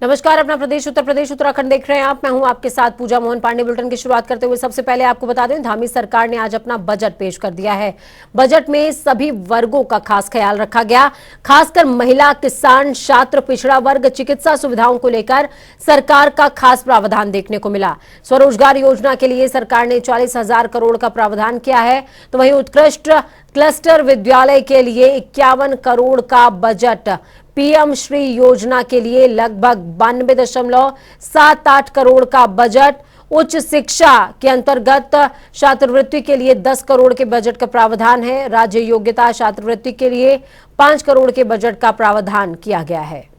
नमस्कार, अपना प्रदेश उत्तर प्रदेश उत्तराखंड देख रहे हैं आप। मैं हूं आपके साथ पूजा मोहन पांडे। बुलेटिन की शुरुआत करते हुए सबसे पहले आपको बता दें, धामी सरकार ने आज अपना बजट पेश कर दिया है। बजट में सभी वर्गों का खास ख्याल रखा गया, खासकर महिला, किसान, छात्र, पिछड़ा वर्ग, चिकित्सा सुविधाओं को लेकर सरकार का खास प्रावधान देखने को मिला। स्वरोजगार योजना के लिए सरकार ने 40,000 करोड़ का प्रावधान किया है, तो वहीं उत्कृष्ट क्लस्टर विद्यालय के लिए 51 करोड़ का बजट, पीएम श्री योजना के लिए लगभग 92.78 करोड़ का बजट, उच्च शिक्षा के अंतर्गत छात्रवृत्ति के लिए 10 करोड़ के बजट का प्रावधान है। राज्य योग्यता छात्रवृत्ति के लिए 5 करोड़ के बजट का प्रावधान किया गया है।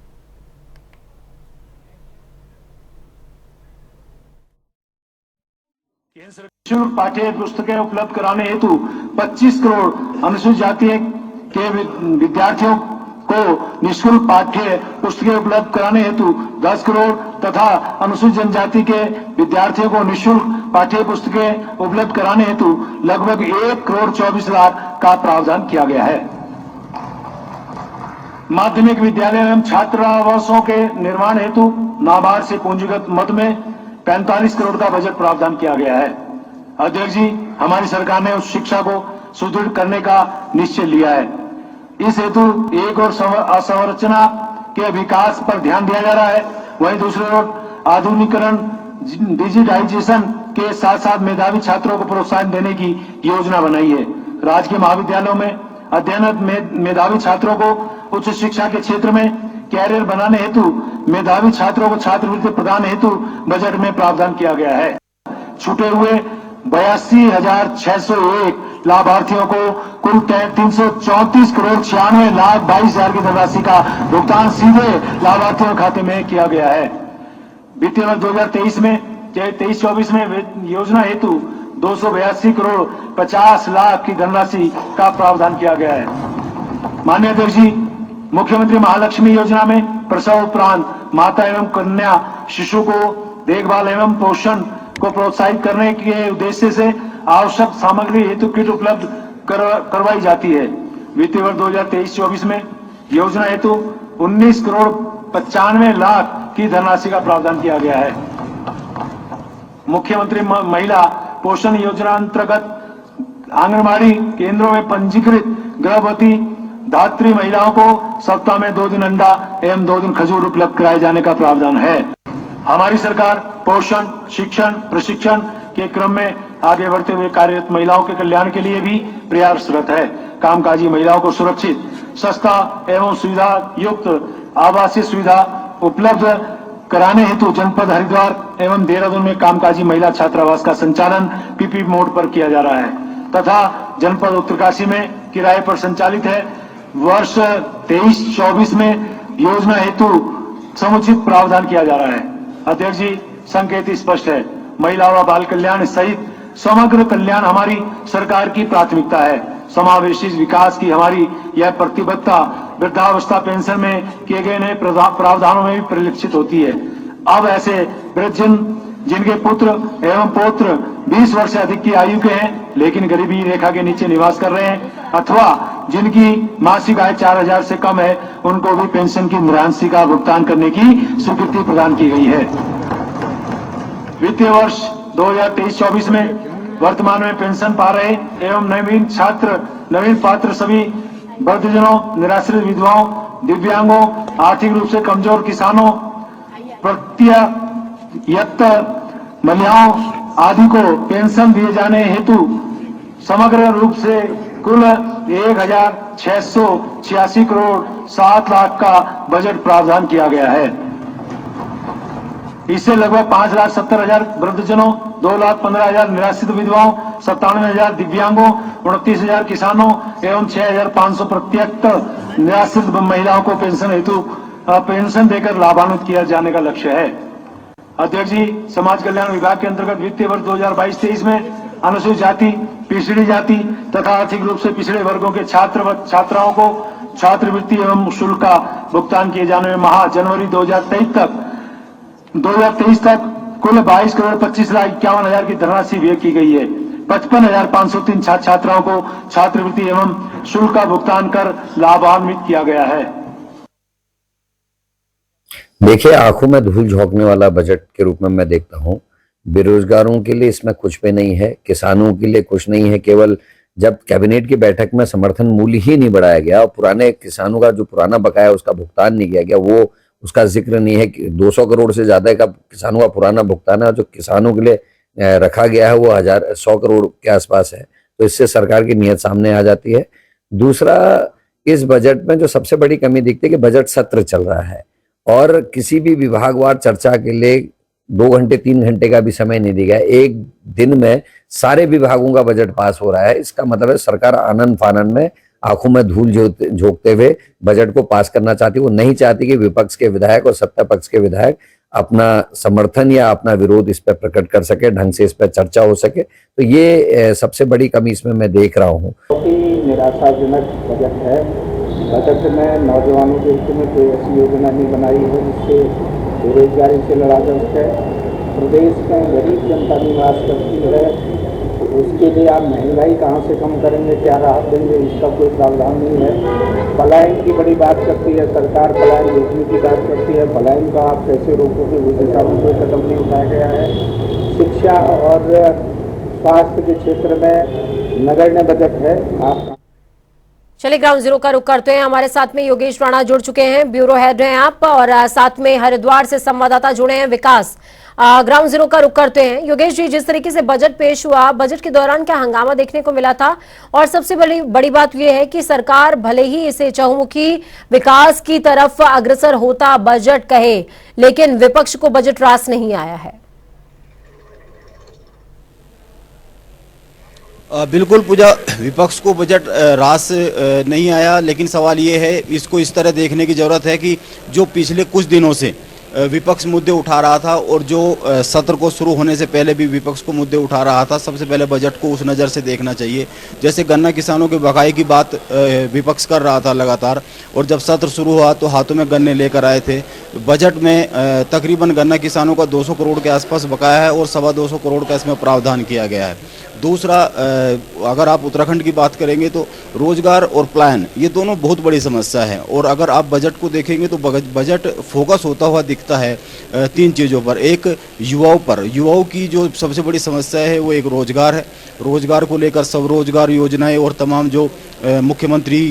निःशुल्क पाठ्य पुस्तकें उपलब्ध कराने हेतु 25 करोड़, अनुसूचित जाति के विद्यार्थियों को निःशुल्क पाठ्य पुस्तकें उपलब्ध कराने हेतु 10 करोड़ तथा अनुसूचित जनजाति के विद्यार्थियों को निःशुल्क पाठ्य पुस्तकें उपलब्ध कराने हेतु लगभग 1 करोड़ 24 लाख का प्रावधान किया गया है। माध्यमिक विद्यालय एवं छात्रावासों के निर्माण हेतु नाबार्ड से पूंजीगत मद में 45 करोड़ का बजट प्रावधान किया गया है। अध्यक्ष जी, हमारी सरकार ने उच्च शिक्षा को सुदृढ़ करने का निश्चय लिया है। इस हेतु एक और अवसंरचना के विकास पर ध्यान दिया जा रहा है, वहीं दूसरी ओर आधुनिकीकरण, डिजिटाइजेशन के साथ साथ मेधावी छात्रों को प्रोत्साहन देने की योजना बनाई है। राजकीय महाविद्यालयों में अध्ययनरत मेधावी छात्रों को उच्च शिक्षा के क्षेत्र में कैरियर बनाने हेतु मेधावी छात्रों को छात्रवृत्ति प्रदान हेतु बजट में प्रावधान किया गया है। छूटे हुए 82,601 लाभार्थियों को कुल 334 करोड़ 96 लाख 22 हजार की धनराशि का भुगतान सीधे लाभार्थियों के खाते में किया गया है। वित्तीय वर्ष 2023 में 23-24 में योजना हेतु 282 करोड़ 50 लाख की धनराशि का प्रावधान किया गया है। माननीय अध्यक्ष जी, मुख्यमंत्री महालक्ष्मी योजना में प्रसव उपरांत माता एवं कन्या शिशु को देखभाल एवं पोषण को प्रोत्साहित करने के उद्देश्य से आवश्यक सामग्री हेतु किट उपलब्ध करवाई जाती है। वित्तीय वर्ष 2023-24 में योजना हेतु 19 करोड़ 95 लाख की धनराशि का प्रावधान किया गया है। मुख्यमंत्री महिला पोषण योजना अंतर्गत आंगनबाड़ी केंद्रों में पंजीकृत गर्भवती धात्री महिलाओं को सप्ताह में 2 दिन अंडा एवं 2 दिन खजूर उपलब्ध कराए जाने का प्रावधान है। हमारी सरकार पोषण, शिक्षण, प्रशिक्षण के क्रम में आगे बढ़ते हुए कार्यरत महिलाओं के कल्याण के लिए भी प्रयासरत है। कामकाजी महिलाओं को सुरक्षित, सस्ता एवं सुविधा युक्त आवासीय सुविधा उपलब्ध कराने हेतु जनपद हरिद्वार एवं देहरादून में कामकाजी महिला छात्रावास का संचालन पीपी मोड पर किया जा रहा है तथा जनपद उत्तरकाशी में किराए पर संचालित है। वर्ष 23-24 में योजना हेतु समुचित प्रावधान किया जा रहा है। अध्यक्ष जी, संकेत स्पष्ट है, महिला व बाल कल्याण सहित समग्र कल्याण हमारी सरकार की प्राथमिकता है। समावेशी विकास की हमारी यह प्रतिबद्धता वृद्धावस्था पेंशन में किए गए नए प्रावधानों में भी परिलक्षित होती है। अब ऐसे वृद्धजन जिनके पुत्र एवं पौत्र 20 वर्ष से अधिक की आयु के हैं लेकिन गरीबी रेखा के नीचे निवास कर रहे हैं अथवा जिनकी मासिक आय 4,000 से कम है, उनको भी पेंशन की निरांशी का भुगतान करने की स्वीकृति प्रदान की गई है। वित्तीय वर्ष 2023-24 में वर्तमान में पेंशन पा रहे एवं नवीन पात्र सभी वृद्धजनों, निराश्रित विधवाओं, दिव्यांगों, आर्थिक रूप से कमजोर किसानों, प्रत्ययत्त महिलाओं आदि को पेंशन दिए जाने हेतु समग्र रूप से कुल 1,686 करोड़ 7 लाख का बजट प्रावधान किया गया है। इससे लगभग 5,70,000 वृद्धजनों, 2,15,000 निराश्रित विधवाओं, 97,000 दिव्यांगों, 29,000 किसानों एवं 6,500 प्रत्यक्ष निराश्रित महिलाओं को पेंशन हेतु पेंशन देकर लाभान्वित किया जाने का लक्ष्य है। अध्यक्ष जी, समाज कल्याण विभाग के अंतर्गत वित्तीय वर्ष 2022-23 में अनुसूचित जाति, पिछड़ी जाति तथा आर्थिक रूप से पिछड़े वर्गों के छात्राओं को छात्रवृत्ति एवं शुल्क का भुगतान किए जाने में माह जनवरी 2023 तक कुल 22 करोड़ 25 लाख 51 हजार की धनराशि व्यय की गई है। 55,503 छात्राओं को छात्रवृत्ति एवं शुल्क का भुगतान कर लाभान्वित किया गया है। देखिए, आंखों में धूल झोंकने वाला बजट के रूप में मैं देखता हूँ। बेरोजगारों के लिए इसमें कुछ भी नहीं है, किसानों के लिए कुछ नहीं है। केवल जब कैबिनेट की बैठक में समर्थन मूल्य ही नहीं बढ़ाया गया और पुराने किसानों का जो पुराना बकाया उसका भुगतान नहीं किया गया, वो उसका जिक्र नहीं है कि 200 करोड़ से ज्यादा का किसानों का पुराना भुगतान है, जो किसानों के लिए रखा गया है वो 100 करोड़ के आसपास है। तो इससे सरकार की नीयत सामने आ जाती है। दूसरा, इस बजट में जो सबसे बड़ी कमी दिखती है कि बजट सत्र चल रहा है और किसी भी विभागवार चर्चा के लिए 2 घंटे 3 घंटे का भी समय नहीं दिया गया। एक दिन में सारे विभागों का बजट पास हो रहा है। इसका मतलब है सरकार आनंद फानन में आंखों में धूल झोंकते हुए बजट को पास करना चाहती है। वो नहीं चाहती कि विपक्ष के विधायक और सत्ता पक्ष के विधायक अपना समर्थन या अपना विरोध इस पर प्रकट कर सके, ढंग से इस पर चर्चा हो सके। तो ये सबसे बड़ी कमी इसमें मैं देख रहा हूँ। बहुत ही निराशाजनक बजट है। बजट में नौजवानों के हित में कोई ऐसी योजना नहीं बनाई है जिससे बेरोजगारी से लड़ा जा सके। प्रदेश में गरीब जनता निवास करती है, तो उसके लिए आप महंगाई कहाँ से कम करेंगे, क्या राहत देंगे, इसका कोई प्रावधान नहीं है। पलायन की बड़ी बात करती है सरकार, पलायन रोकने की बात करती है। पलायन का आप कैसे रोकोगे, उस दिशा में कोई कदम नहीं उठाया गया है। शिक्षा और स्वास्थ्य के क्षेत्र में नगण्य बजट है। आप चलिए ग्राउंड जीरो का रुख करते हैं। हमारे साथ में योगेश राणा जुड़ चुके हैं, ब्यूरो हेड हैं आप, और साथ में हरिद्वार से संवाददाता जुड़े हैं विकास। ग्राउंड जीरो का रुख करते हैं। योगेश जी, जिस तरीके से बजट पेश हुआ, बजट के दौरान क्या हंगामा देखने को मिला था? और सबसे बड़ी बात यह है कि सरकार भले ही इसे चहुमुखी विकास की तरफ अग्रसर होता बजट कहे, लेकिन विपक्ष को बजट रास नहीं आया है। बिल्कुल पूजा, विपक्ष को बजट रास नहीं आया, लेकिन सवाल ये है, इसको इस तरह देखने की जरूरत है कि जो पिछले कुछ दिनों से विपक्ष मुद्दे उठा रहा था और जो सत्र को शुरू होने से पहले भी विपक्ष को मुद्दे उठा रहा था, सबसे पहले बजट को उस नज़र से देखना चाहिए। जैसे गन्ना किसानों के बकाये की बात विपक्ष कर रहा था लगातार, और जब सत्र शुरू हुआ तो हाथों में गन्ने लेकर आए थे। बजट में तकरीबन गन्ना किसानों का 200 करोड़ के आसपास बकाया है और 225 करोड़ का इसमें प्रावधान किया गया है। दूसरा, अगर आप उत्तराखंड की बात करेंगे तो रोजगार और पलायन, ये दोनों बहुत बड़ी समस्या है। और अगर आप बजट को देखेंगे तो बजट फोकस होता हुआ दिखता है 3 चीज़ों पर। एक, युवाओं पर। युवाओं की जो सबसे बड़ी समस्या है वो एक रोजगार है। रोजगार को लेकर स्वरोजगार योजनाएं और तमाम जो मुख्यमंत्री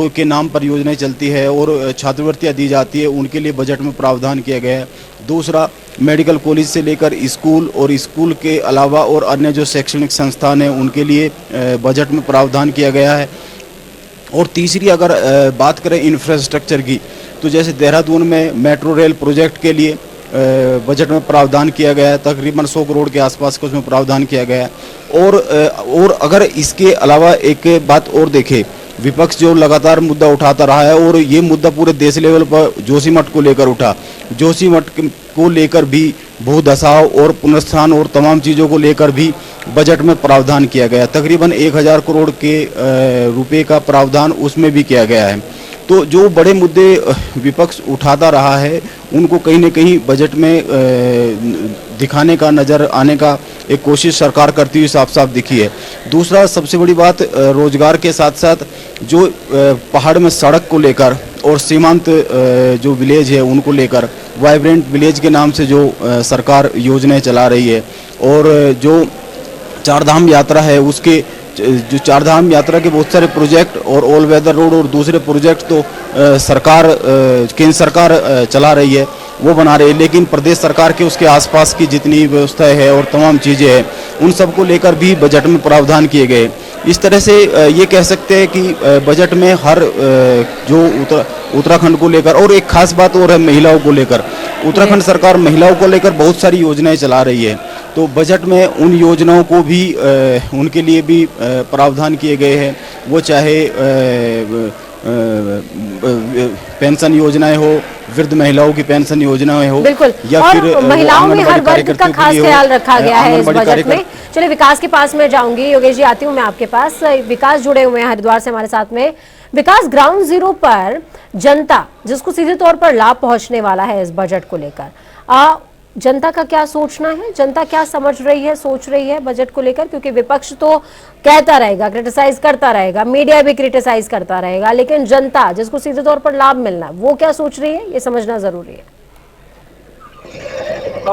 के नाम पर योजनाएं चलती है और छात्रवृत्तियां दी जाती है, उनके लिए बजट में प्रावधान किया गया है। दूसरा, मेडिकल कॉलेज से लेकर स्कूल और स्कूल के अलावा और अन्य जो शैक्षणिक संस्थान हैं उनके लिए बजट में प्रावधान किया गया है। और तीसरी, अगर बात करें इंफ्रास्ट्रक्चर की, तो जैसे देहरादून में मेट्रो रेल प्रोजेक्ट के लिए बजट में प्रावधान किया गया है, तकरीबन 100 करोड़ के आसपास का उसमें प्रावधान किया गया है। और अगर इसके अलावा एक बात और देखें, विपक्ष जो लगातार मुद्दा उठाता रहा है और ये मुद्दा पूरे देश लेवल पर जोशीमठ को लेकर उठा, जोशीमठ को लेकर भी भूधसाव और पुनर्स्थान और तमाम चीज़ों को लेकर भी बजट में प्रावधान किया गया। तकरीबन 1000 करोड़ के रुपए का प्रावधान उसमें भी किया गया है। तो जो बड़े मुद्दे विपक्ष उठाता रहा है उनको कहीं न कहीं बजट में दिखाने का, नज़र आने का एक कोशिश सरकार करती हुई साफ साफ दिखी है। दूसरा, सबसे बड़ी बात, रोजगार के साथ साथ जो पहाड़ में सड़क को लेकर और सीमांत जो विलेज है उनको लेकर वाइब्रेंट विलेज के नाम से जो सरकार योजनाएं चला रही है, और जो चारधाम यात्रा है उसके जो चारधाम यात्रा के बहुत सारे प्रोजेक्ट और ऑल वेदर रोड और दूसरे प्रोजेक्ट तो केंद्र सरकार चला रही है, वो बना रही है, लेकिन प्रदेश सरकार के उसके आसपास की जितनी व्यवस्थाएं है और तमाम चीज़ें हैं उन सब को लेकर भी बजट में प्रावधान किए गए। इस तरह से ये कह सकते हैं कि बजट में हर जो उत्तराखंड को लेकर, और एक खास बात और है महिलाओं को लेकर, उत्तराखंड सरकार महिलाओं को लेकर बहुत सारी योजनाएं चला रही है। तो बजट में उन योजनाओं को भी उनके लिए भी प्रावधान किए गए हैं, वो चाहे पेंशन योजनाएं हो, वृद्ध महिलाओं की पेंशन योजनाएं हो, बिल्कुल, या और फिर महिलाओं में हर वर्ग का खास ख्याल रखा गया है इस बजट में। चलिए विकास के पास में जाऊंगी। योगेश जी, आती हूँ मैं आपके पास। विकास जुड़े हुए हैं हरिद्वार से हमारे साथ में। विकास, ग्राउंड जीरो पर जनता जिसको सीधे तौर पर लाभ पहुंचने वाला है इस बजट को लेकर, जनता का क्या सोचना है, जनता क्या समझ रही है, सोच रही है बजट को लेकर? क्योंकि विपक्ष तो कहता रहेगा, क्रिटिसाइज करता रहेगा, मीडिया भी क्रिटिसाइज करता रहेगा, लेकिन जनता जिसको सीधे तौर पर लाभ मिलना है वो क्या सोच रही है, ये समझना जरूरी है।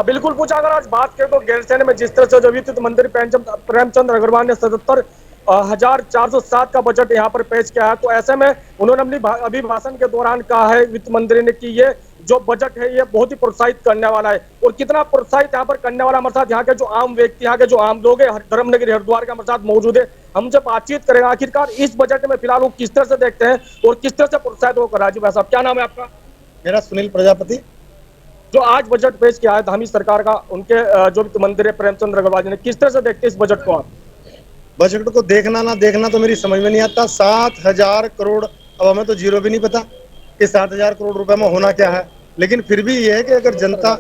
बिल्कुल पूछा, अगर आज बात करें तो गैरसैंण में जिस तरह से जो वित्त मंत्री प्रेमचंद अग्रवाल ने 77,407 का बजट यहाँ पर पेश किया है, तो ऐसे में उन्होंने अपनी अभिभाषण के दौरान कहा है वित्त मंत्री ने कि ये जो बजट है ये बहुत ही प्रोत्साहित करने वाला है। और कितना प्रोत्साहित यहाँ पर करने वाला हमारे साथ यहाँ के जो आम व्यक्ति, यहाँ के जो आम लोग है, धर्मनगरी हरिद्वार के हमारे साथ मौजूद है, हमसे बातचीत करेंगे आखिरकार इस बजट में फिलहाल वो किस तरह से देखते हैं और किस तरह से प्रोत्साहित होकर। राजीव भाई साहब, क्या नाम है आपका? मेरा सुनील प्रजापति। जो आज बजट पेश किया है धामी सरकार का, उनके जो वित्त मंत्री प्रेमचंद अग्रवाल जी ने, किस तरह से देखते हैं इस बजट को आप? बजट को देखना ना देखना तो मेरी समझ में नहीं आता। 7,000 करोड़, अब हमें तो जीरो भी नहीं पता कि 7,000 करोड़ रुपए में होना क्या है, लेकिन फिर भी ये है कि अगर जनता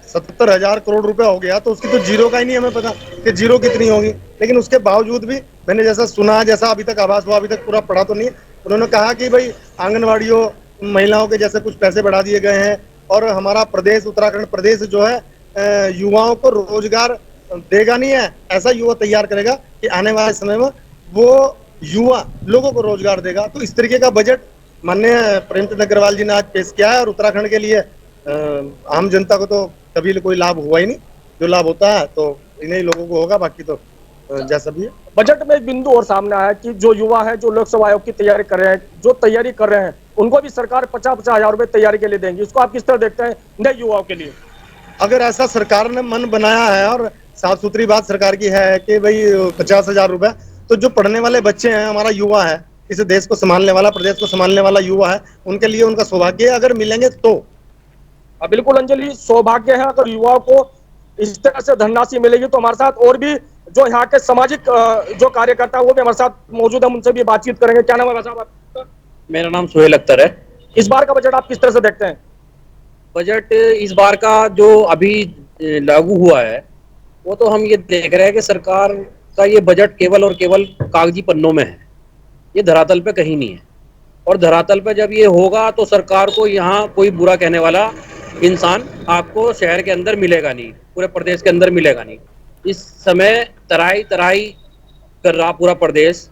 77,000 करोड़ रुपए हो गया तो उसकी तो जीरो का ही नहीं हमें पता कि जीरो कितनी होगी। लेकिन उसके बावजूद भी मैंने जैसा सुना, जैसा अभी तक आभास हुआ, अभी तक पूरा पढ़ा तो नहीं है, उन्होंने कहा कि भाई आंगनवाड़ियों, महिलाओं के जैसे कुछ पैसे बढ़ा दिए गए हैं और हमारा प्रदेश, उत्तराखंड प्रदेश जो है युवाओं को रोजगार देगा नहीं है, ऐसा युवा तैयार करेगा कि आने वाले समय में वो युवा लोगों को रोजगार देगा। तो इस तरीके का बजट माननीय प्रेमचंद अग्रवाल जी ने आज पेश किया है और उत्तराखंड के लिए आम जनता को तो कभी कोई लाभ हुआ ही नहीं। जो लाभ होता है तो इन्हीं लोगों को होगा, बाकी तो जैसा भी है। बजट में एक बिंदु और सामने आया कि जो युवा है, जो लोकसभा आयोग की तैयारी कर रहे हैं, जो तैयारी कर रहे हैं, उनको भी सरकार 50-50 हजार रुपए तैयारी के लिए देंगी। इसको आप किस तरह देखते हैं नए युवाओं के लिए? अगर ऐसा सरकार ने मन बनाया है और साफ सुथरी बात सरकार की है कि भाई 50,000 रुपए, तो जो पढ़ने वाले बच्चे हैं, हमारा युवा है, इस देश को संभालने वाला, प्रदेश को संभालने वाला युवा है, उनके लिए उनका सौभाग्य है अगर मिलेंगे तो। बिल्कुल अंजलि, सौभाग्य है अगर युवाओं को इस तरह से धनराशि मिलेगी। तो हमारे साथ और भी जो यहाँ के सामाजिक जो कार्यकर्ता है वो भी हमारे साथ मौजूद है, उनसे भी बातचीत करेंगे। क्या नाम है साहब आपका? मेरा नाम सोहेल अख्तर है। इस बार का बजट आप किस तरह से देखते हैं? बजट इस बार का जो अभी लागू हुआ है वो तो हम ये देख रहे हैं कि सरकार का ये बजट केवल और केवल कागजी पन्नों में है, ये धरातल पे कहीं नहीं है। और धरातल पे जब ये होगा तो सरकार को यहाँ कोई बुरा कहने वाला इंसान आपको शहर के अंदर मिलेगा नहीं, पूरे प्रदेश के अंदर मिलेगा नहीं। इस समय तराई तराई कर रहा पूरा प्रदेश,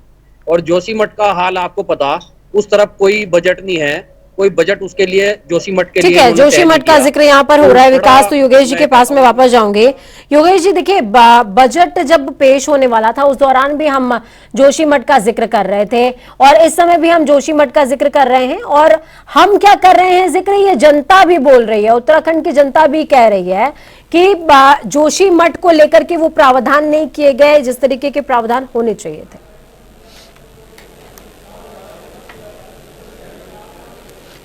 और जोशीमठ का हाल आपको पता, उस तरफ कोई बजट नहीं है, कोई बजट उसके लिए जोशीमठ के लिए। ठीक है, जोशीमठ का जिक्र यहाँ पर हो रहा है विकास, तो योगेश जी के पास में वापस जाऊंगे। योगेश जी देखिए, बजट जब पेश होने वाला था उस दौरान भी हम जोशीमठ का जिक्र कर रहे थे और इस समय भी हम जोशीमठ का जिक्र कर रहे हैं। और हम क्या कर रहे हैं जिक्र, ये जनता भी बोल रही है, उत्तराखंड की जनता भी कह रही है कि जोशीमठ को लेकर के वो प्रावधान नहीं किए गए जिस तरीके के प्रावधान होने चाहिए थे।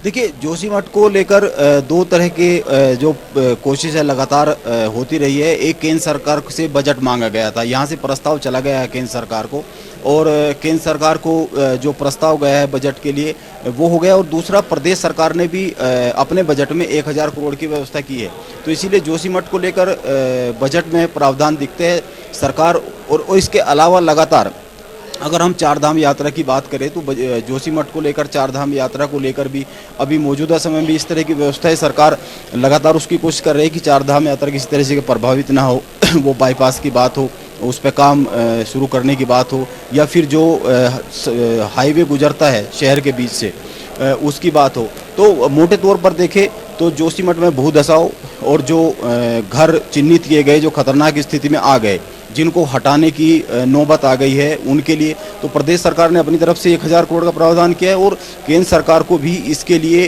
देखिए, जोशीमठ को लेकर दो तरह के जो कोशिश है लगातार होती रही है। एक, केंद्र सरकार से बजट मांगा गया था, यहाँ से प्रस्ताव चला गया है केंद्र सरकार को, और केंद्र सरकार को जो प्रस्ताव गया है बजट के लिए वो हो गया। और दूसरा, प्रदेश सरकार ने भी अपने बजट में 1,000 करोड़ की व्यवस्था की है। तो इसीलिए जोशीमठ को लेकर बजट में प्रावधान दिखते हैं सरकार। और इसके अलावा लगातार अगर हम चारधाम यात्रा की बात करें तो जोशीमठ को लेकर, चारधाम यात्रा को लेकर भी अभी मौजूदा समय में इस तरह की व्यवस्था है। सरकार लगातार उसकी कोशिश कर रही है कि चारधाम यात्रा किसी तरह से प्रभावित ना हो। वो बाईपास की बात हो, उस पर काम शुरू करने की बात हो, या फिर जो हाईवे गुजरता है शहर के बीच से उसकी बात हो। तो मोटे तौर पर देखें तो जोशीमठ में भूधसाव और जो घर चिन्हित किए गए, जो खतरनाक स्थिति में आ गए, जिनको हटाने की नौबत आ गई है, उनके लिए तो प्रदेश सरकार ने अपनी तरफ से 1,000 करोड़ का प्रावधान किया है। और केंद्र सरकार को भी इसके लिए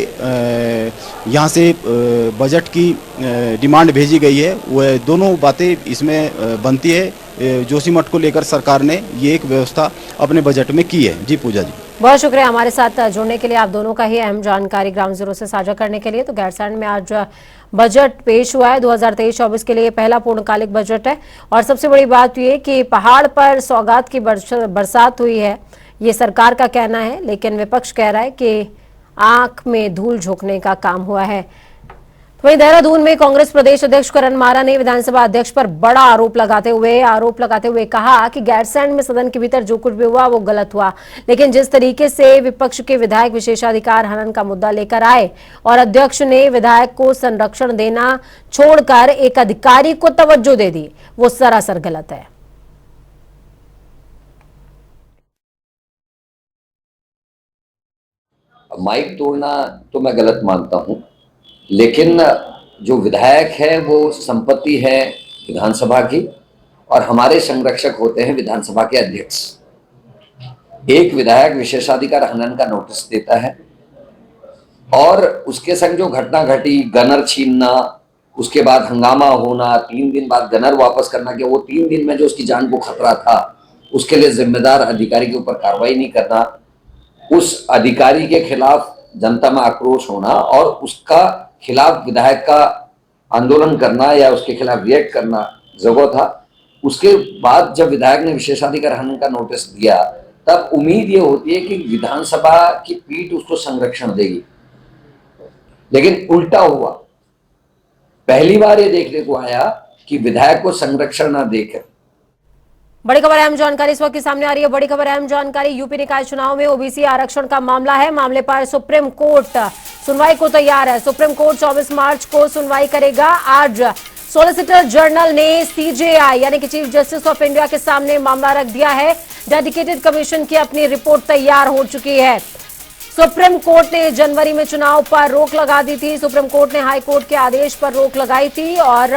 यहाँ से बजट की डिमांड भेजी गई है। वह दोनों बातें इसमें बनती है। जोशीमठ को लेकर सरकार ने ये एक व्यवस्था अपने बजट में की है। जी पूजा जी, बहुत शुक्रिया हमारे साथ जुड़ने के लिए, आप दोनों का ही अहम जानकारी ग्राउंड जीरो से साझा करने के लिए। तो गैरसैंण में आज बजट पेश हुआ है 2023-24 के लिए, पहला पूर्णकालिक बजट है। और सबसे बड़ी बात यह कि पहाड़ पर सौगात की बरसात हुई है, ये सरकार का कहना है, लेकिन विपक्ष कह रहा है कि आंख में धूल झोंकने का काम हुआ है। वहीं देहरादून में कांग्रेस प्रदेश अध्यक्ष करण मारा ने विधानसभा अध्यक्ष पर बड़ा आरोप लगाते हुए कहा कि गैरसैंण में सदन के भीतर जो कुछ भी हुआ वो गलत हुआ, लेकिन जिस तरीके से विपक्ष के विधायक विशेषाधिकार हनन का मुद्दा लेकर आए और अध्यक्ष ने विधायक को संरक्षण देना छोड़कर एक अधिकारी को तवज्जो दे दी, वो सरासर गलत है। माइक तोड़ना तो मैं गलत मानता हूं, लेकिन जो विधायक है वो संपत्ति है विधानसभा की और हमारे संरक्षक होते हैं विधानसभा के अध्यक्ष। एक विधायक विशेषाधिकार हनन का नोटिस देता है और उसके संग जो घटना घटी, गनर छीनना, उसके बाद हंगामा होना, 3 दिन बाद गनर वापस करना, कि वो 3 दिन में जो उसकी जान को खतरा था उसके लिए जिम्मेदार अधिकारी के ऊपर कार्रवाई नहीं करना, उस अधिकारी के खिलाफ जनता में आक्रोश होना और उसका खिलाफ विधायक का आंदोलन करना या उसके खिलाफ रिएक्ट करना जरूरत था। उसके बाद जब विधायक ने विशेषाधिकार हनन का नोटिस दिया तब उम्मीद ये होती है कि विधानसभा की पीठ उसको संरक्षण देगी, लेकिन उल्टा हुआ। पहली बार ये देखने को आया कि विधायक को संरक्षण न देकर। बड़ी खबर अहम जानकारी इस वक्त की सामने आ रही है। बड़ी खबर अहम जानकारी, यूपी निकाय चुनाव में ओबीसी आरक्षण का मामला है। मामले पर सुप्रीम कोर्ट सुनवाई को तैयार है। सुप्रीम कोर्ट 24 मार्च को सुनवाई करेगा। आज सॉलिसिटर जनरल ने सीजेआई यानी कि चीफ जस्टिस ऑफ इंडिया के सामने मामला रख दिया है। डेडिकेटेड कमीशन की अपनी रिपोर्ट तैयार हो चुकी है। सुप्रीम कोर्ट ने जनवरी में चुनाव पर रोक लगा दी थी। सुप्रीम कोर्ट ने हाई कोर्ट के आदेश पर रोक लगाई थी और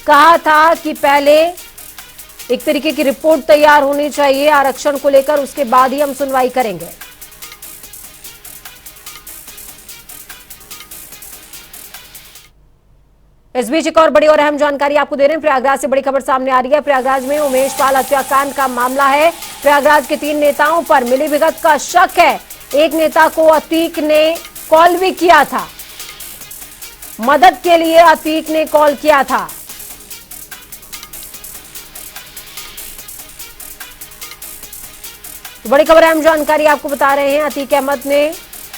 कहा था कि पहले एक तरीके की रिपोर्ट तैयार होनी चाहिए आरक्षण को लेकर, उसके बाद ही हम सुनवाई करेंगे। इस बीच एक और बड़ी और अहम जानकारी आपको दे रहे हैं। प्रयागराज से बड़ी खबर सामने आ रही है। प्रयागराज में उमेश पाल हत्याकांड का मामला है। प्रयागराज के 3 नेताओं पर मिलीभगत का शक है। एक नेता को अतीक ने कॉल भी किया था, मदद के लिए अतीक ने कॉल किया था। बड़ी खबर अहम जानकारी आपको बता रहे हैं। अतीक अहमद ने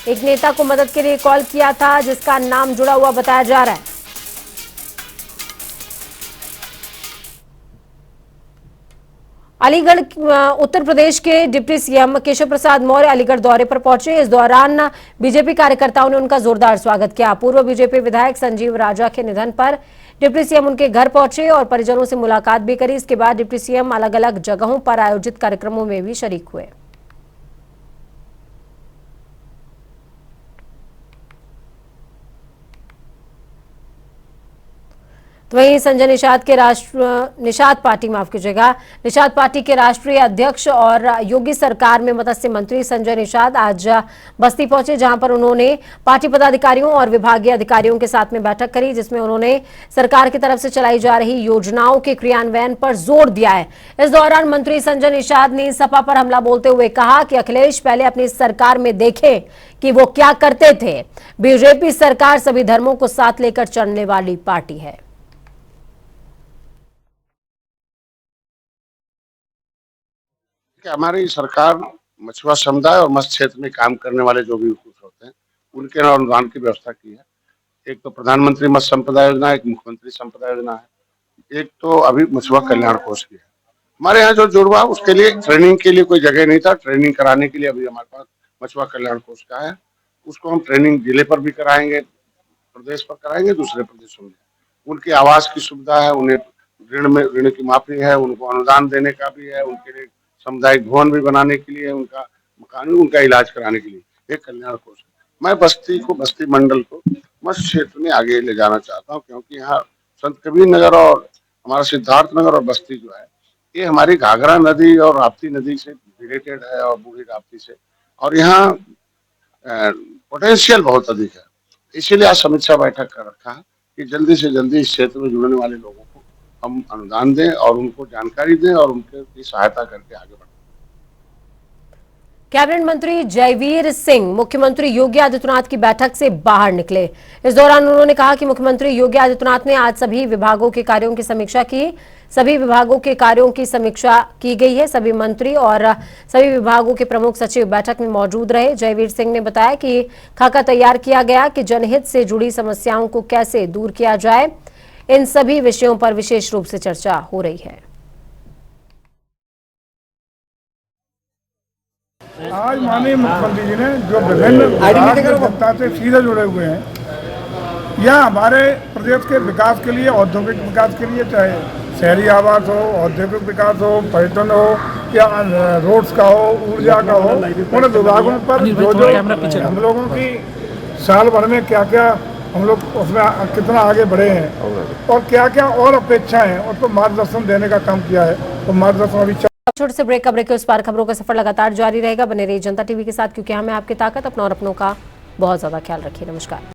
एक नेता को मदद के लिए कॉल किया था जिसका नाम जुड़ा हुआ बताया जा रहा है। अलीगढ़ उत्तर प्रदेश के डिप्टी सीएम केशव प्रसाद मौर्य अलीगढ़ दौरे पर पहुंचे। इस दौरान बीजेपी कार्यकर्ताओं ने उनका जोरदार स्वागत किया। पूर्व बीजेपी विधायक संजीव राजा के निधन पर डिप्टी सीएम उनके घर पहुंचे और परिजनों से मुलाकात भी करी। इसके बाद डिप्टी सीएम अलग अलग जगहों पर आयोजित कार्यक्रमों में भी शरीक हुए। तो वहीं संजय निषाद पार्टी के राष्ट्रीय अध्यक्ष और योगी सरकार में मत्स्य मंत्री संजय निषाद आज बस्ती पहुंचे, जहां पर उन्होंने पार्टी पदाधिकारियों और विभागीय अधिकारियों के साथ में बैठक करी, जिसमें उन्होंने सरकार की तरफ से चलाई जा रही योजनाओं के क्रियान्वयन पर जोर दिया है। इस दौरान मंत्री संजय निषाद ने सपा पर हमला बोलते हुए कहा कि अखिलेश पहले अपनी सरकार में देखें कि वो क्या करते थे। बीजेपी सरकार सभी धर्मों को साथ लेकर चलने वाली पार्टी है। हमारी सरकार मछुआ समुदाय और मत्स्य क्षेत्र में काम करने वाले जो भी कुछ होते हैं उनके अनुदान की व्यवस्था की है। एक तो प्रधानमंत्री मत्स्य संपदा योजना, एक मुख्यमंत्री संपदा योजना है, एक तो अभी मछुआ कल्याण कोष की है। हमारे यहाँ जो जुड़वा उसके लिए ट्रेनिंग के लिए कोई जगह नहीं था। ट्रेनिंग कराने के लिए अभी हमारे पास मछुआ कल्याण कोष का है। उसको हम ट्रेनिंग जिले पर भी कराएंगे, प्रदेश पर कराएंगे, दूसरे प्रदेशों में। उनकी आवास की सुविधा है, उन्हें ऋण की माफी है, उनको अनुदान देने का भी है, उनके लिए सामुदायिक भवन भी बनाने के लिए, उनका मकान, उनका इलाज कराने के लिए एक कल्याण कोष। मैं बस्ती मंडल को मत्स्य क्षेत्र में आगे ले जाना चाहता हूं, क्योंकि यहाँ संत कबीर नगर और हमारा सिद्धार्थ नगर और बस्ती जो है ये हमारी घाघरा नदी और राप्ती नदी से रिलेटेड है और बूढ़ी राप्ती से, और यहाँ पोटेंशियल बहुत अधिक है। इसीलिए आज समीक्षा बैठक कर रखा है कि जल्दी से जल्दी इस क्षेत्र में जुड़ने वाले लोगों को हम अनुदान दें और उनको जानकारी दें और उनकी सहायता करके आगे बढ़ें। कैबिनेट मंत्री जयवीर सिंह मुख्यमंत्री योगी आदित्यनाथ की बैठक से बाहर निकले। इस दौरान उन्होंने कहा कि मुख्यमंत्री योगी आदित्यनाथ ने आज सभी विभागों के कार्यों की समीक्षा की। सभी विभागों के कार्यों की समीक्षा की गई है। सभी मंत्री और सभी विभागों के प्रमुख सचिव बैठक में मौजूद रहे। जयवीर सिंह ने बताया कि खाका तैयार किया गया कि जनहित से जुड़ी समस्याओं को कैसे दूर किया जाए। इन सभी विषयों पर विशेष रूप से चर्चा हो रही है। आज माननीय मुख्यमंत्री जी ने जो विभिन्न विभाग जनता से सीधे जुड़े हुए हैं, या हमारे प्रदेश के विकास के लिए, औद्योगिक विकास के लिए, चाहे शहरी आवास हो, औद्योगिक विकास हो, पर्यटन हो या रोड्स का हो, ऊर्जा का हो, उन विभागों पर जो हम लोगों की साल भर में क्या क्या हम लोग उसमें कितना आगे बढ़े हैं और क्या क्या और अपेक्षाएं हैं, उस पर मार्गदर्शन देने का काम किया है। तो मार्गदर्शन अभी छोटे से ब्रेक के उस पार खबरों का सफर लगातार जारी रहेगा। बने रहिए जनता टीवी के साथ, क्योंकि हमें आपकी ताकत, अपनों और अपनों का बहुत ज्यादा ख्याल रखिए। नमस्कार।